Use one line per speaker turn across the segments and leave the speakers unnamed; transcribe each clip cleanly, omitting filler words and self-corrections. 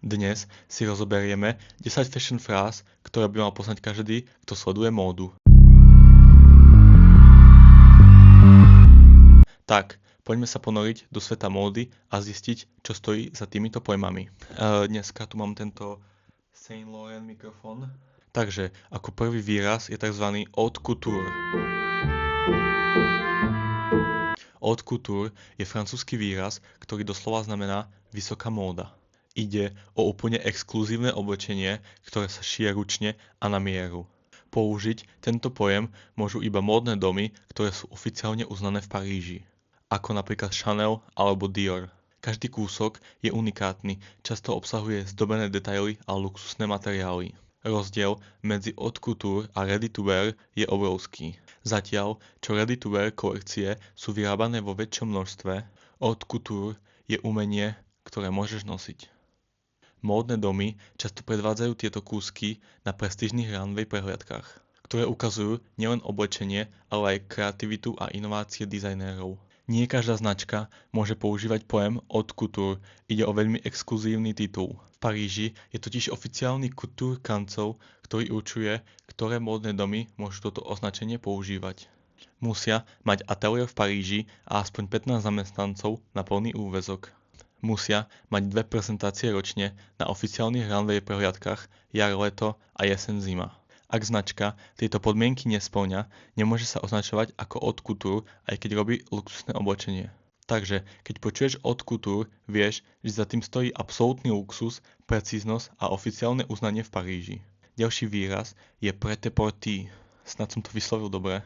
Dnes si rozoberieme 10 fashion fráz, ktoré by mal poznať každý, kto sleduje módu. Tak, poďme sa ponoriť do sveta módy a zistiť, čo stojí za týmito pojmami. Dneska tu mám tento Saint Laurent mikrofón. Takže, ako prvý výraz je tzv. Haute couture. Haute couture je francúzsky výraz, ktorý doslova znamená vysoká móda. Ide o úplne exkluzívne oblečenie, ktoré sa šije ručne a na mieru. Použiť tento pojem môžu iba módne domy, ktoré sú oficiálne uznané v Paríži, ako napríklad Chanel alebo Dior. Každý kúsok je unikátny, často obsahuje zdobené detaily a luxusné materiály. Rozdiel medzi haute couture a ready to wear je obrovský. Zatiaľ, čo ready to wear kolekcie sú vyrábané vo väčšom množstve, haute couture je umenie, ktoré môžeš nosiť. Módne domy často predvádzajú tieto kúsky na prestížnych runway prehliadkach, ktoré ukazujú nielen oblečenie, ale aj kreativitu a inovácie dizajnérov. Nie každá značka môže používať pojem haute couture, ide o veľmi exkluzívny titul. V Paríži je totiž oficiálny couture council, ktorý určuje, ktoré módne domy môžu toto označenie používať. Musia mať ateliér v Paríži a aspoň 15 zamestnancov na plný úväzok. Musia mať 2 prezentácie ročne na oficiálnych runway prehliadkach jar, leto a jeseň, zima. Ak značka tieto podmienky nespĺňa, nemôže sa označovať ako haute couture, aj keď robí luxusné oblečenie. Takže, keď počuješ haute couture, vieš, že za tým stojí absolútny luxus, precíznosť a oficiálne uznanie v Paríži. Ďalší výraz je prêt-à-porter. Snad som to vyslovil dobre.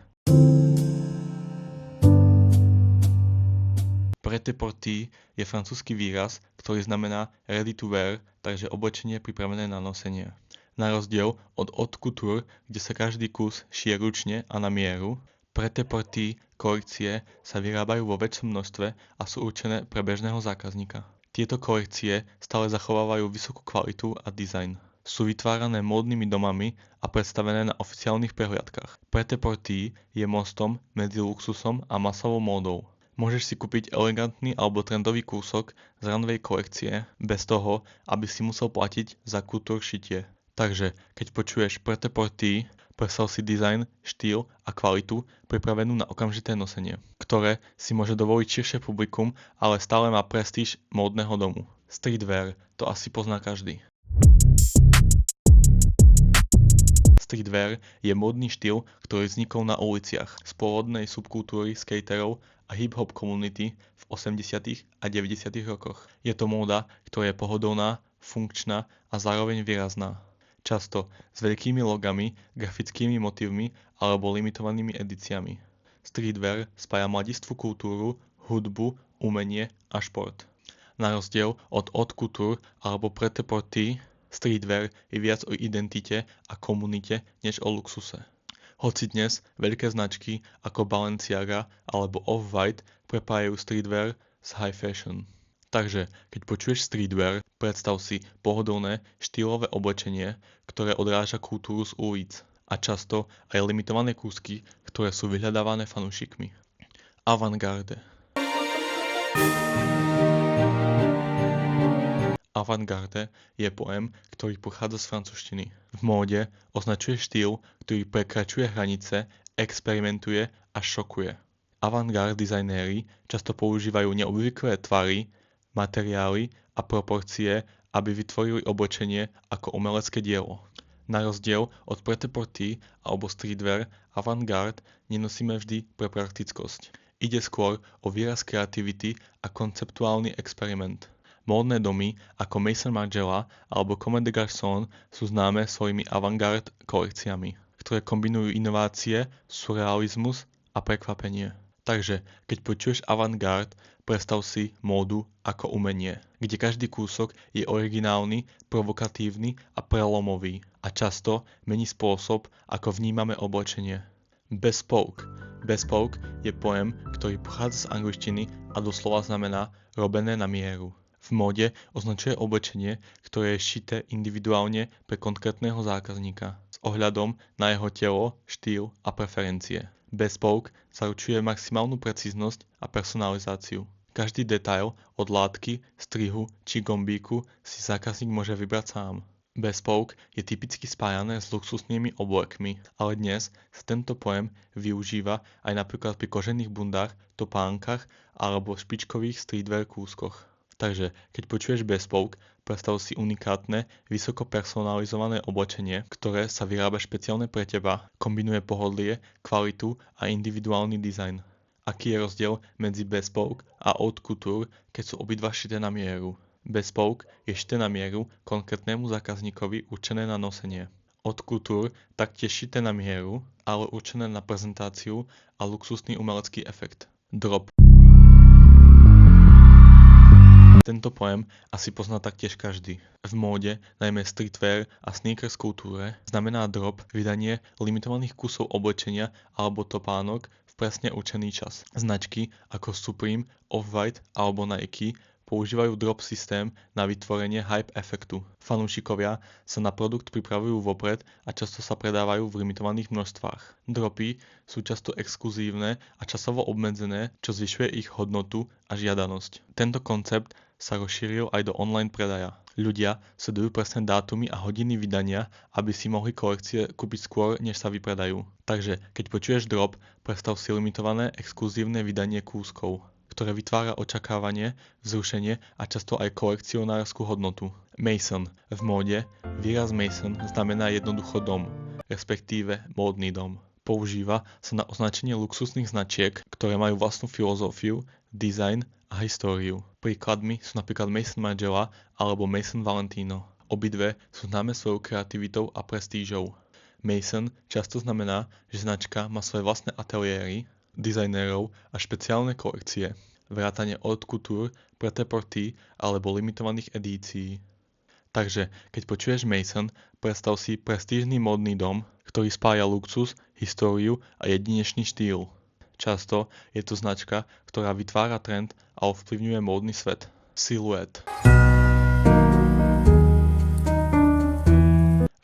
Prêt-à-porter je francúzsky výraz, ktorý znamená ready to wear, takže oblečenie pripravené na nosenie. Na rozdiel od haute couture, kde sa každý kus šije ručne a na mieru, prêt-à-porter kolekcie sa vyrábajú vo väčšom množstve a sú určené pre bežného zákazníka. Tieto kolekcie stále zachovávajú vysokú kvalitu a dizajn. Sú vytvárané módnymi domami a predstavené na oficiálnych prehliadkach. Prêt-à-porter je mostom medzi luxusom a masovou módou. Môžeš si kúpiť elegantný alebo trendový kúsok z runway kolekcie bez toho, aby si musel platiť za couture šitie. Takže, keď počuješ prêt-à-porter, predstav si dizajn, štýl a kvalitu pripravenú na okamžité nosenie, ktoré si môže dovoliť širšie publikum, ale stále má prestíž módneho domu. Streetwear, to asi pozná každý. Streetwear je módny štýl, ktorý vznikol na uliciach z pôvodnej subkultúry skaterov a hip-hop komunity v 80. a 90. rokoch. Je to móda, ktorá je pohodlná, funkčná a zároveň výrazná. Často s veľkými logami, grafickými motívmi alebo limitovanými edíciami. Streetwear spája mladistvú kultúru, hudbu, umenie a šport. Na rozdiel od haute couture alebo prêt-à-porter, streetwear je viac o identite a komunite než o luxuse. Hoci dnes veľké značky ako Balenciaga alebo Off-White prepájajú streetwear s high fashion. Takže, keď počuješ streetwear, predstav si pohodlné, štýlové oblečenie, ktoré odráža kultúru z ulic a často aj limitované kúsky, ktoré sú vyhľadávané fanúšikmi. Avantgarde. Avantgarde je pojem, ktorý pochádza z francúzštiny. V móde označuje štýl, ktorý prekračuje hranice, experimentuje a šokuje. Avantgarde dizajnéri často používajú neobvyklé tvary, materiály a proporcie, aby vytvorili oblečenie ako umelecké dielo. Na rozdiel od prêt-à-porter alebo streetwear, avantgarde nenosíme vždy pre praktickosť. Ide skôr o výraz kreativity a konceptuálny experiment. Módne domy ako Maison Margiela alebo Comme des Garçons sú známe svojimi avantgarde kolekciami, ktoré kombinujú inovácie, surrealizmus a prekvapenie. Takže, keď počuješ avantgarde, predstav si módu ako umenie, kde každý kúsok je originálny, provokatívny a prelomový a často mení spôsob, ako vnímame oblečenie. Bespoke. Bespoke je pojem, ktorý pochádza z angličtiny a doslova znamená robené na mieru. V móde označuje oblečenie, ktoré je šité individuálne pre konkrétneho zákazníka s ohľadom na jeho telo, štýl a preferencie. Bespoke zaručuje maximálnu precíznosť a personalizáciu. Každý detail od látky, strihu či gombíku si zákazník môže vybrať sám. Bespoke je typicky spájané s luxusnými oblekmi, ale dnes sa tento pojem využíva aj napríklad pri kožených bundách, topánkach alebo špičkových streetwear kúskoch. Takže keď počuješ bespoke, predstav si unikátne, vysoko personalizované oblečenie, ktoré sa vyrába špeciálne pre teba, kombinuje pohodlie, kvalitu a individuálny dizajn. Aký je rozdiel medzi bespoke a haute couture, keď sú obidva šité na mieru? Bespoke je šité na mieru konkrétnemu zákazníkovi určené na nosenie. Haute couture taktiež šité na mieru, ale určené na prezentáciu a luxusný umelecký efekt. Drop. Tento pojem asi pozná taktiež každý. V móde, najmä streetwear a sneakers kultúre, znamená drop vydanie limitovaných kusov oblečenia alebo topánok v presne určený čas. Značky ako Supreme, Off-White alebo Nike používajú drop systém na vytvorenie hype efektu. Fanúšikovia sa na produkt pripravujú vopred a často sa predávajú v limitovaných množstvách. Dropy sú často exkluzívne a časovo obmedzené, čo zvyšuje ich hodnotu a žiadanosť. Tento koncept sa rozšíril aj do online predaja. Ľudia sledujú presné dátumy a hodiny vydania, aby si mohli kolekcie kúpiť skôr, než sa vypredajú. Takže keď počuješ drop, predstav si limitované exkluzívne vydanie kúskov, ktoré vytvára očakávanie, vzrušenie a často aj kolekcionárskú hodnotu. Maison. V móde výraz Maison znamená jednoducho dom, respektíve módny dom. Používa sa na označenie luxusných značiek, ktoré majú vlastnú filozofiu, dizajn a históriu. Príkladmi sú napríklad Maison Margiela alebo Maison Valentino. Obidve sú známe svojou kreativitou a prestížou. Maison často znamená, že značka má svoje vlastné ateliéry, dizajnérov a špeciálne kolekcie, vrátane haute couture, prêt-à-porter alebo limitovaných edícií. Takže keď počuješ Maison, predstav si prestížny módny dom, ktorý spája luxus, históriu a jedinečný štýl. Často je to značka, ktorá vytvára trend a ovplyvňuje módny svet. Silhouette.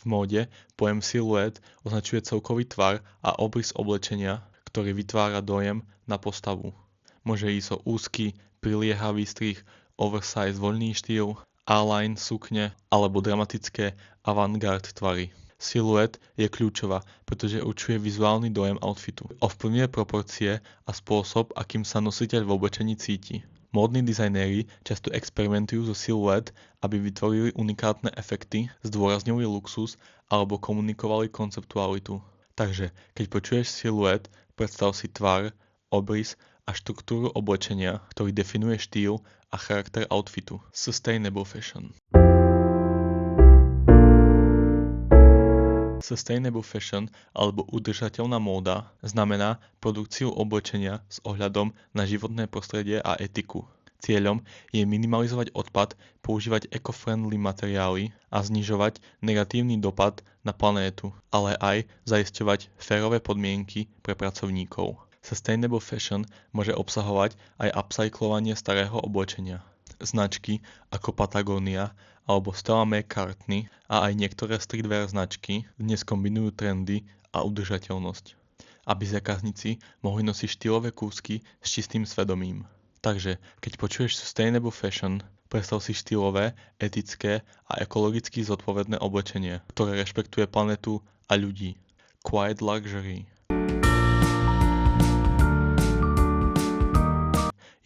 V móde pojem silhouette označuje celkový tvar a obrys oblečenia, ktorý vytvára dojem na postavu. Môže ísť o úzky, priliehavý strih, oversize voľný štýl, A-line sukne alebo dramatické avantgard tvary. Siluet je kľúčová, pretože určuje vizuálny dojem outfitu. Ovplyvňuje proporcie a spôsob, akým sa nositeľ v oblečení cíti. Módni dizajnéri často experimentujú so siluet, aby vytvorili unikátne efekty, zdôraznili luxus alebo komunikovali konceptualitu. Takže, keď počuješ siluet, predstav si tvar, obrys a štruktúru oblečenia, ktorý definuje štýl a charakter outfitu. Sustainable fashion. Sustainable fashion alebo udržateľná móda znamená produkciu oblečenia s ohľadom na životné prostredie a etiku. Cieľom je minimalizovať odpad, používať eco-friendly materiály a znižovať negatívny dopad na planétu, ale aj zaisťovať férové podmienky pre pracovníkov. Sustainable fashion môže obsahovať aj upcyclovanie starého oblečenia. Značky ako Patagonia alebo Stella McCartney a aj niektoré streetwear značky dnes kombinujú trendy a udržateľnosť, aby zákazníci mohli nosiť štýlové kúsky s čistým svedomím. Takže, keď počuješ sustainable fashion, predstav si štýlové, etické a ekologicky zodpovedné oblečenie, ktoré rešpektuje planetu a ľudí. Quiet luxury.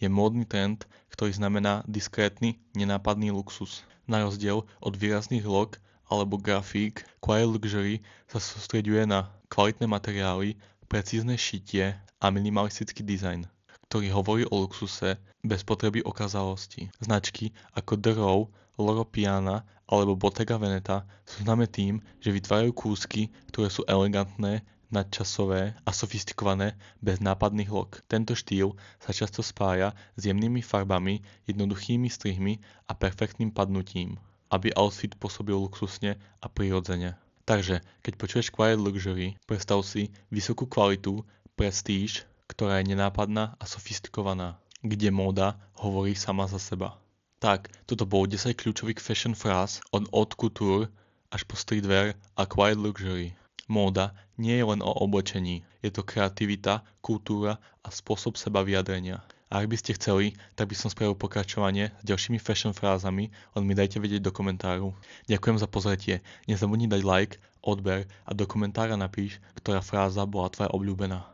Je módny trend, ktorý znamená diskrétny, nenápadný luxus. Na rozdiel od výrazných log alebo grafík, quiet luxury sa sústreďuje na kvalitné materiály, precízne šitie a minimalistický dizajn, ktorý hovorí o luxuse bez potreby okázalosti. Značky ako The Row, Loro Piana alebo Bottega Veneta sú známe tým, že vytvárajú kúsky, ktoré sú elegantné, nadčasové a sofistikované bez nápadných log. Tento štýl sa často spája s jemnými farbami, jednoduchými strihmi a perfektným padnutím, aby outfit pôsobil luxusne a prirodzene. Takže, keď počuješ quiet luxury, predstav si vysokú kvalitu, prestíž, ktorá je nenápadná a sofistikovaná, kde móda hovorí sama za seba. Tak, toto bolo 10 kľúčových fashion fráz od haute couture až po streetwear a quiet luxury. Móda nie je len o oblečení, je to kreativita, kultúra a spôsob seba vyjadrenia. A ak by ste chceli, tak by som spravil pokračovanie s ďalšími fashion frázami, len mi dajte vedieť do komentáru. Ďakujem za pozretie, nezabudni dať like, odber a do komentára napíš, ktorá fráza bola tvoja obľúbená.